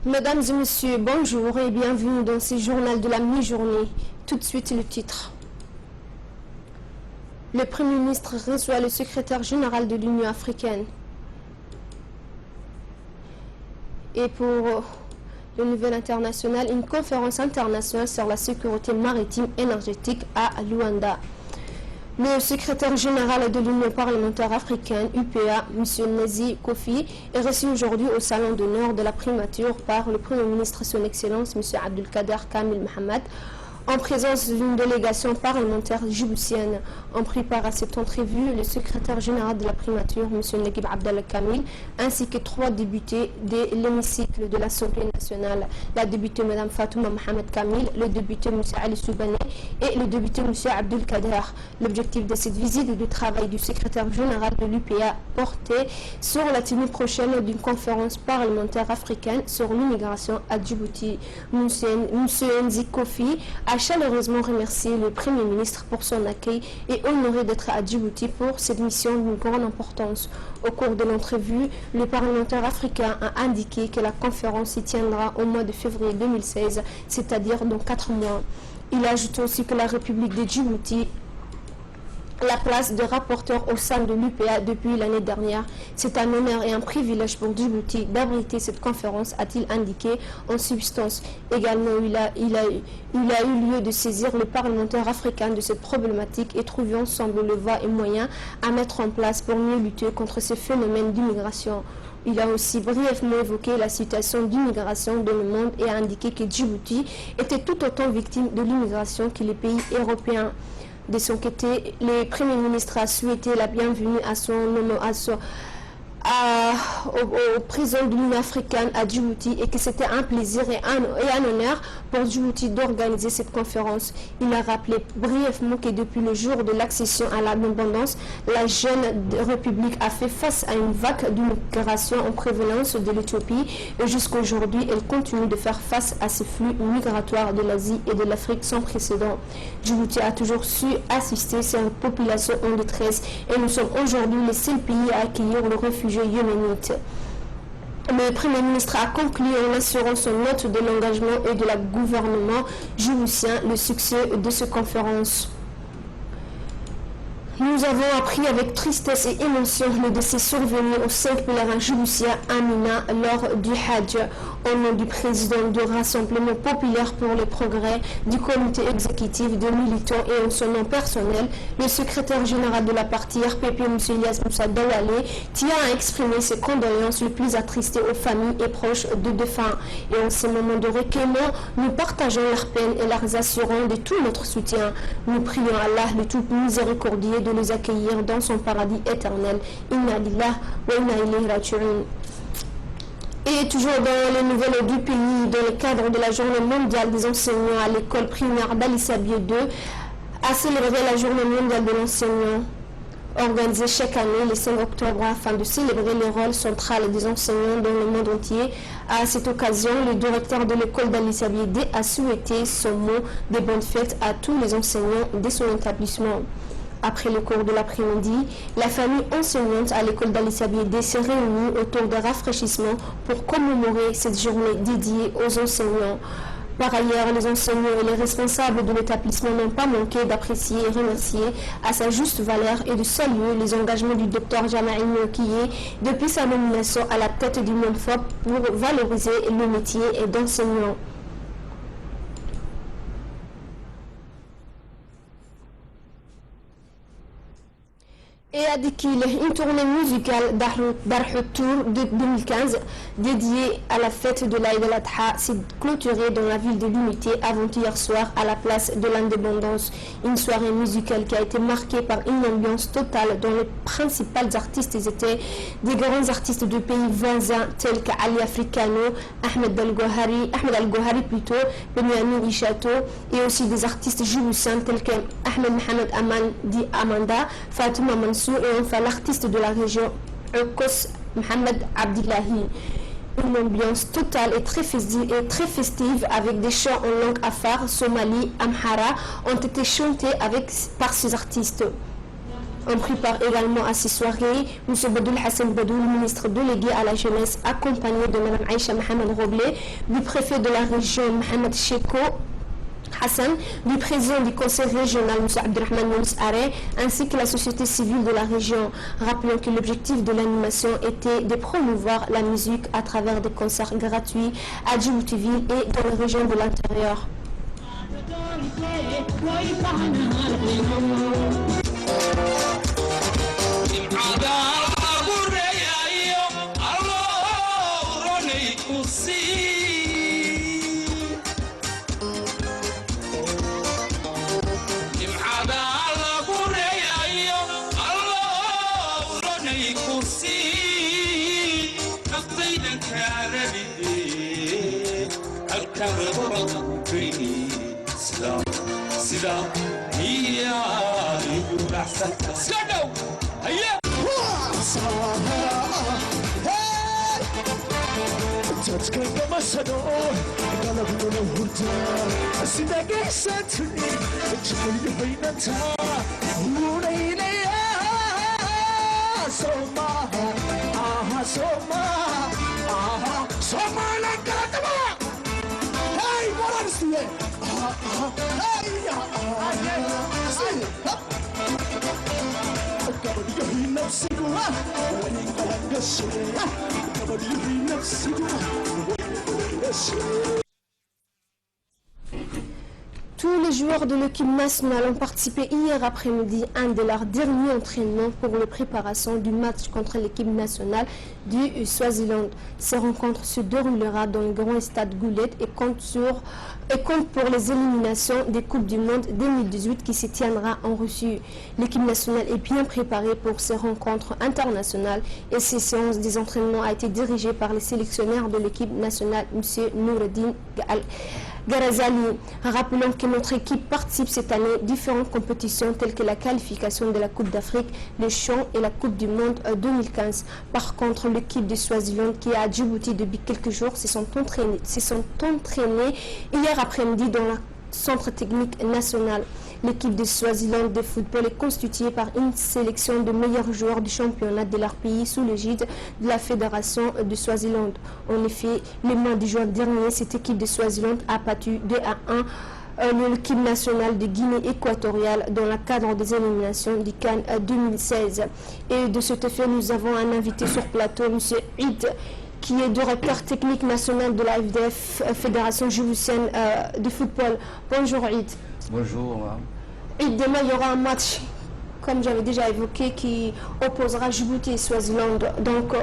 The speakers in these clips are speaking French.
Mesdames et messieurs, bonjour et bienvenue dans ce journal de la mi-journée. Tout de suite le titre. Le Premier ministre reçoit le secrétaire général de l'Union africaine. Et pour le Nouvel International, une conférence internationale sur la sécurité maritime énergétique à Luanda. Le secrétaire général de l'Union parlementaire africaine, UPA, M. Nazi Kofi, est reçu aujourd'hui au salon d'honneur de la primature par le Premier ministre Son Excellence, M. Abdelkader Kamil Mohamed, en présence d'une délégation parlementaire djiboutienne. En prit part à cette entrevue le secrétaire général de la primature, M. Naguib Abdallah Kamil, ainsi que 3 députés de l'hémicycle de l'Assemblée nationale. La députée Mme Fatouma Mohamed Kamil, le député M. Ali Soubané et le député M. Abdelkader. L'objectif de cette visite et du travail du secrétaire général de l'UPA portait sur la tenue prochaine d'une conférence parlementaire africaine sur l'immigration à Djibouti. M. Nzi Kofi a chaleureusement remercié le Premier ministre pour son accueil et honoré d'être à Djibouti pour cette mission d'une grande importance. Au cours de l'entrevue, le parlementaire africain a indiqué que la conférence s'y tiendra au mois de février 2016, c'est-à-dire dans 4 mois. Il a ajouté aussi que la République de Djibouti la place de rapporteur au sein de l'UPA depuis l'année dernière. C'est un honneur et un privilège pour Djibouti d'abriter cette conférence, a-t-il indiqué en substance. Également, il a eu lieu de saisir les parlementaires africains de cette problématique et trouver ensemble le voies et moyens à mettre en place pour mieux lutter contre ces phénomènes d'immigration. Il a aussi brièvement évoqué la situation d'immigration dans le monde et a indiqué que Djibouti était tout autant victime de l'immigration que les pays européens. De son côté, le Premier ministre a souhaité la bienvenue au président de l'Union africaine à Djibouti et que c'était un plaisir et un honneur pour Djibouti d'organiser cette conférence. Il a rappelé brièvement que depuis le jour de l'accession à l'indépendance, la jeune République a fait face à une vague d'immigration en prévalence de l'Éthiopie et jusqu'à aujourd'hui, elle continue de faire face à ces flux migratoires de l'Asie et de l'Afrique sans précédent. Djibouti a toujours su assister ces populations en détresse et nous sommes aujourd'hui les seuls pays à accueillir le réfugié yéménite. Le Premier ministre a conclu en assurant son note de l'engagement et de la gouvernement djiboutien le succès de cette conférence. Nous avons appris avec tristesse et émotion le décès survenu aux 5 pèlerins djiboutiens Amina lors du Hajj. Au nom du président du Rassemblement populaire pour le progrès, du comité exécutif de militants et en son nom personnel, le secrétaire général de la partie RPP, M. Ilyas Moussa Dawale, tient à exprimer ses condoléances les plus attristées aux familles et proches de défunts. Et en ces moments de recueillement, nous partageons leur peine et leur assurons de tout notre soutien. Nous prions Allah, le tout miséricordieux, de les accueillir dans son paradis éternel. Inna lillah wa inna ilayhi raji'un. Et toujours dans les nouvelles du pays, dans le cadre de la journée mondiale des enseignants à l'école primaire d'Ali Sabié 2, a célébré la journée mondiale de l'enseignant, organisée chaque année le 5 octobre afin de célébrer le rôle central des enseignants dans le monde entier. À cette occasion, le directeur de l'école d'Ali Sabié 2 a souhaité son mot de bonnes fêtes à tous les enseignants de son établissement. Après le cours de l'après-midi, la famille enseignante à l'école d'Ali Sabié 2 s'est réunie autour d'un rafraîchissement pour commémorer cette journée dédiée aux enseignants. Par ailleurs, les enseignants et les responsables de l'établissement n'ont pas manqué d'apprécier et remercier à sa juste valeur et de saluer les engagements du Dr Jamaï Nyokiye depuis sa nomination à la tête du MONFOP pour valoriser le métier d'enseignant. Et à Dikil, une tournée musicale d'Arhutour de 2015 dédiée à la fête de l'Aïd al-Adha s'est clôturée dans la ville de l'Unité avant-hier soir à la place de l'Indépendance. Une soirée musicale qui a été marquée par une ambiance totale dont les principaux artistes étaient des grands artistes de pays voisins tels qu'Ali Africano, Ahmed Al-Gohari plutôt, Benyamin Ishato et aussi des artistes djiboutiens tels que Ahmed Mohamed Aman dit Amanda, Fatouma Mansour et enfin l'artiste de la région Okos Mohamed Abdillahi. Une ambiance totale et très festive avec des chants en langue afar, somali, amhara ont été chantés par ces artistes. On prépare également à ces soirées M. Badoul Hassan Badou, le ministre délégué à la jeunesse, accompagné de Mme Aïcha Mohamed Roblé, du préfet de la région Mohamed Cheko Hassan, du président du conseil régional M. Abdelrahman Mouns Aré, ainsi que la société civile de la région. Rappelons que l'objectif de l'animation était de promouvoir la musique à travers des concerts gratuits à Djibouti-Ville et dans les régions de l'intérieur. Tous les joueurs de l'équipe nationale ont participé hier après-midi à un de leurs derniers entraînements pour la préparation du match contre l'équipe nationale du Swaziland. Ces rencontres se déroulera dans le grand stade Goulet et compte pour les éliminations des Coupes du Monde 2018 qui se tiendra en Russie. L'équipe nationale est bien préparée pour ces rencontres internationales et ces séances des entraînements a été dirigée par les sélectionneurs de l'équipe nationale, M. Noureddin Garazali. Rappelons que notre équipe participe cette année à différentes compétitions telles que la qualification de la Coupe d'Afrique, les Champs et la Coupe du Monde 2015. Par contre, l'équipe de Swaziland qui est à Djibouti depuis quelques jours se sont entraînés hier après-midi dans le centre technique national. L'équipe de Swaziland de football est constituée par une sélection de meilleurs joueurs du championnat de leur pays sous l'égide de la Fédération de Swaziland. En effet, le mois de juin dernier, cette équipe de Swaziland a battu 2-1 l'équipe nationale de Guinée équatoriale dans le cadre des éliminations du CAN 2016. Et de ce fait, nous avons un invité sur plateau, M. Id, qui est directeur technique national de la FDF, Fédération djiboutienne de football. Bonjour Id. Bonjour. Et demain, il y aura un match, comme j'avais déjà évoqué, qui opposera Djibouti et Swaziland. Donc,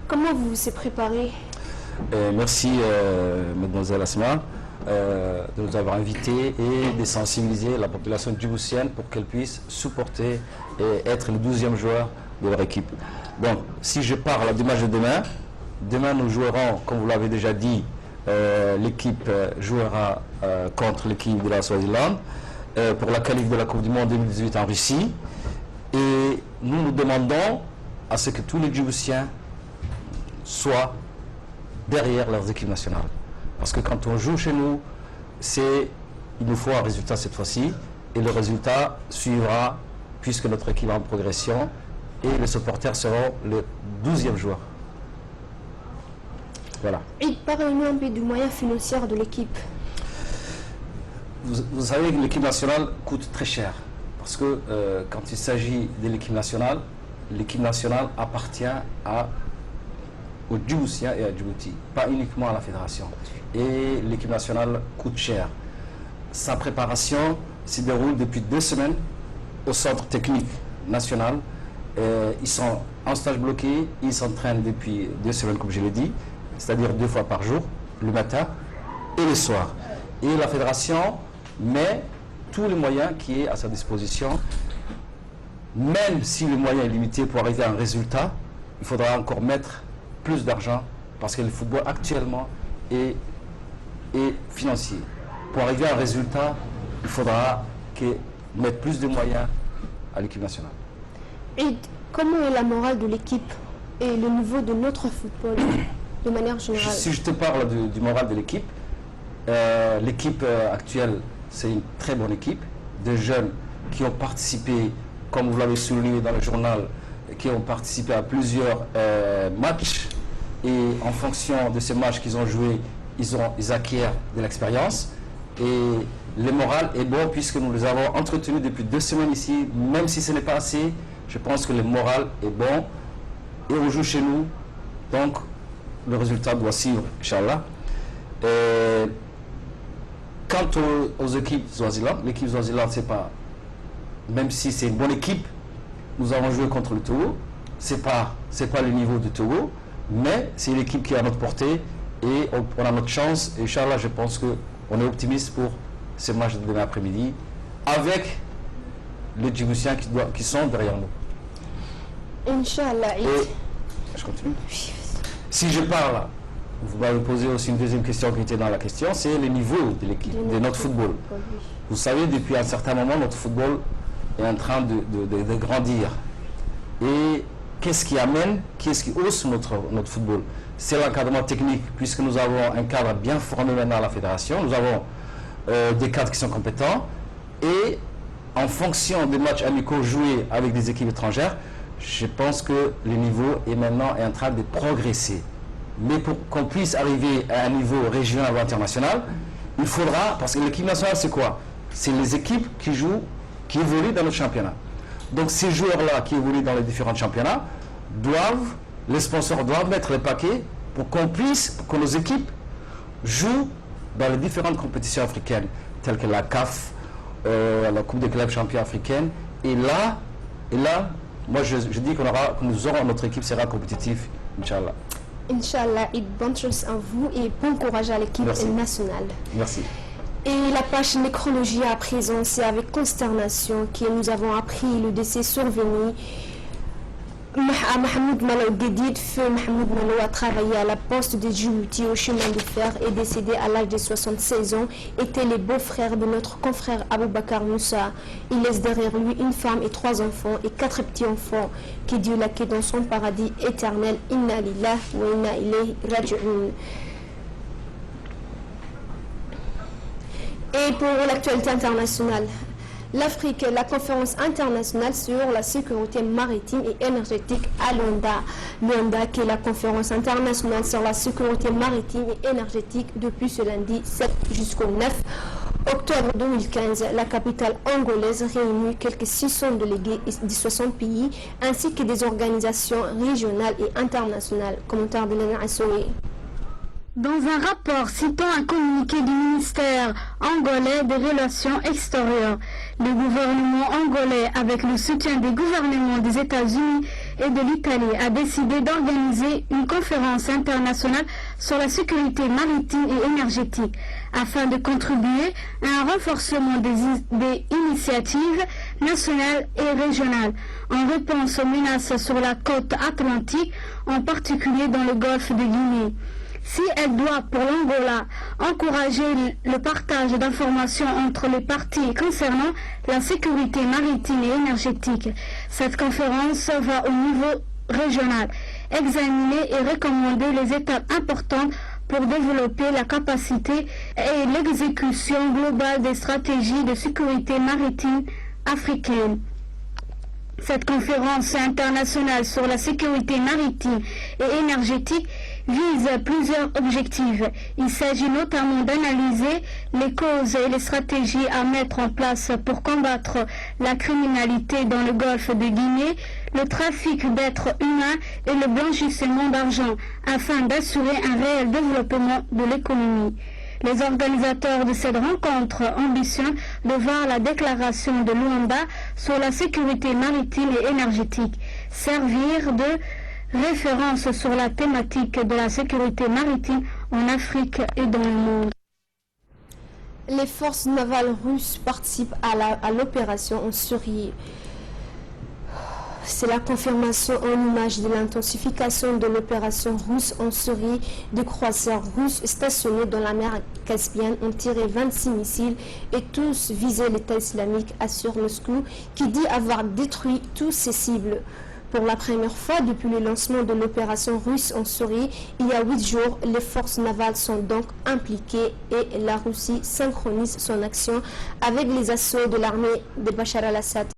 comment vous vous êtes préparé? Merci, mademoiselle Asma, de nous avoir invités et de sensibiliser la population djiboutienne pour qu'elle puisse supporter et être le 12e joueur de leur équipe. Donc, si je parle du match de demain nous jouerons, comme vous l'avez déjà dit, l'équipe jouera contre l'équipe de la Swaziland pour la qualif de la Coupe du Monde 2018 en Russie. Et nous demandons à ce que tous les Djiboutiens soient derrière leurs équipes nationales. Parce que quand on joue chez nous, il nous faut un résultat cette fois-ci. Et le résultat suivra puisque notre équipe est en progression et les supporters seront le 12e joueur. Voilà. Et parlez-nous un peu du moyen financier de l'équipe. Vous savez que l'équipe nationale coûte très cher. Parce que quand il s'agit de l'équipe nationale appartient aux Djiboutiens et à Djibouti, pas uniquement à la fédération. Et l'équipe nationale coûte cher. Sa préparation se déroule depuis 2 semaines au centre technique national. Ils sont en stage bloqué, ils s'entraînent depuis 2 semaines, comme je l'ai dit, c'est-à-dire 2 fois par jour, le matin et le soir. Et la fédération met tous les moyens qui est à sa disposition. Même si le moyen est limité pour arriver à un résultat, il faudra encore mettre plus d'argent parce que le football actuellement est financier. Pour arriver à un résultat, il faudra mettre plus de moyens à l'équipe nationale. Et comment est la morale de l'équipe et le niveau de notre football de manière générale? Si je te parle du moral de l'équipe, l'équipe actuelle, c'est une très bonne équipe, de jeunes qui ont participé comme vous l'avez souligné dans le journal, qui ont participé à plusieurs matchs. Et en fonction de ces matchs qu'ils ont joués, ils acquièrent de l'expérience. Et le moral est bon puisque nous les avons entretenus depuis 2 semaines ici. Même si ce n'est pas assez, je pense que le moral est bon. Et on joue chez nous. Donc, le résultat doit suivre, Inch'Allah. Quant aux équipes Swaziland, l'équipe Swaziland, c'est pas... Même si c'est une bonne équipe, nous avons joué contre le Togo. C'est pas le niveau du Togo, mais c'est une équipe qui est à notre portée et on a notre chance. Et Inch'Allah, je pense qu'on est optimiste pour ce match de demain après-midi avec les Djiboutiens qui sont derrière nous. Inch'Allah. Et, je continue. Si je parle, vous m'avez posé aussi une deuxième question qui était dans la question, c'est le niveau de l'équipe, de notre football. Vous savez, depuis un certain moment, notre football est en train de grandir. Et qu'est-ce qui amène, qu'est-ce qui hausse notre football? C'est l'encadrement technique, puisque nous avons un cadre bien formé maintenant à la fédération. Nous avons des cadres qui sont compétents. Et en fonction des matchs amicaux joués avec des équipes étrangères, je pense que le niveau est maintenant en train de progresser. Mais pour qu'on puisse arriver à un niveau régional ou international, il faudra, parce que l'équipe nationale c'est quoi? C'est les équipes qui jouent, qui évoluent dans notre championnat. Donc ces joueurs-là qui évoluent dans les différents championnats les sponsors doivent mettre le paquet pour que nos équipes jouent dans les différentes compétitions africaines, telles que la CAF, la Coupe des clubs champions africaines. Et là, moi je dis que nous aurons, notre équipe sera compétitive, Inch'Allah. Inch'Allah, et bonne chance à vous et bon courage à l'équipe nationale. Merci. Et la page nécrologie à présent, c'est avec consternation que nous avons appris le décès survenu à Mahmoud Malo Guedid. Feu Mahmoud Malo a travaillé à la poste de Djibouti au chemin de fer et décédé à l'âge de 76 ans, était le beau-frère de notre confrère Aboubakar Moussa. Il laisse derrière lui une femme et 3 enfants et 4 petits-enfants. Que Dieu l'accueille dans son paradis éternel. Inna lillahi wa inna ilayhi raji'un. Et pour l'actualité internationale, l'Afrique, la conférence internationale sur la sécurité maritime et énergétique à Luanda. Luanda, qui est la conférence internationale sur la sécurité maritime et énergétique depuis ce lundi 7 jusqu'au 9 octobre 2015. La capitale angolaise réunit quelques 600 délégués de 60 pays ainsi que des organisations régionales et internationales. Commentaire de Léna Assoé. Dans un rapport citant un communiqué du ministère angolais des Relations extérieures, le gouvernement angolais, avec le soutien des gouvernements des États-Unis et de l'Italie, a décidé d'organiser une conférence internationale sur la sécurité maritime et énergétique, afin de contribuer à un renforcement des initiatives nationales et régionales, en réponse aux menaces sur la côte atlantique, en particulier dans le golfe de Guinée. Si elle doit, pour l'Angola, encourager le partage d'informations entre les parties concernant la sécurité maritime et énergétique, cette conférence va au niveau régional, examiner et recommander les étapes importantes pour développer la capacité et l'exécution globale des stratégies de sécurité maritime africaines. Cette conférence internationale sur la sécurité maritime et énergétique vise plusieurs objectifs. Il s'agit notamment d'analyser les causes et les stratégies à mettre en place pour combattre la criminalité dans le golfe de Guinée, le trafic d'êtres humains et le blanchissement d'argent, afin d'assurer un réel développement de l'économie. Les organisateurs de cette rencontre ambitionnent de voir la déclaration de Luanda sur la sécurité maritime et énergétique servir de référence sur la thématique de la sécurité maritime en Afrique et dans le monde. Les forces navales russes participent à l'opération en Syrie. C'est la confirmation en image de l'intensification de l'opération russe en Syrie. Des croiseurs russes stationnés dans la mer Caspienne ont tiré 26 missiles et tous visaient l'État islamique, assure Moscou, qui dit avoir détruit tous ses cibles. Pour la première fois depuis le lancement de l'opération russe en Syrie, il y a 8 jours, les forces navales sont donc impliquées et la Russie synchronise son action avec les assauts de l'armée de Bachar al-Assad.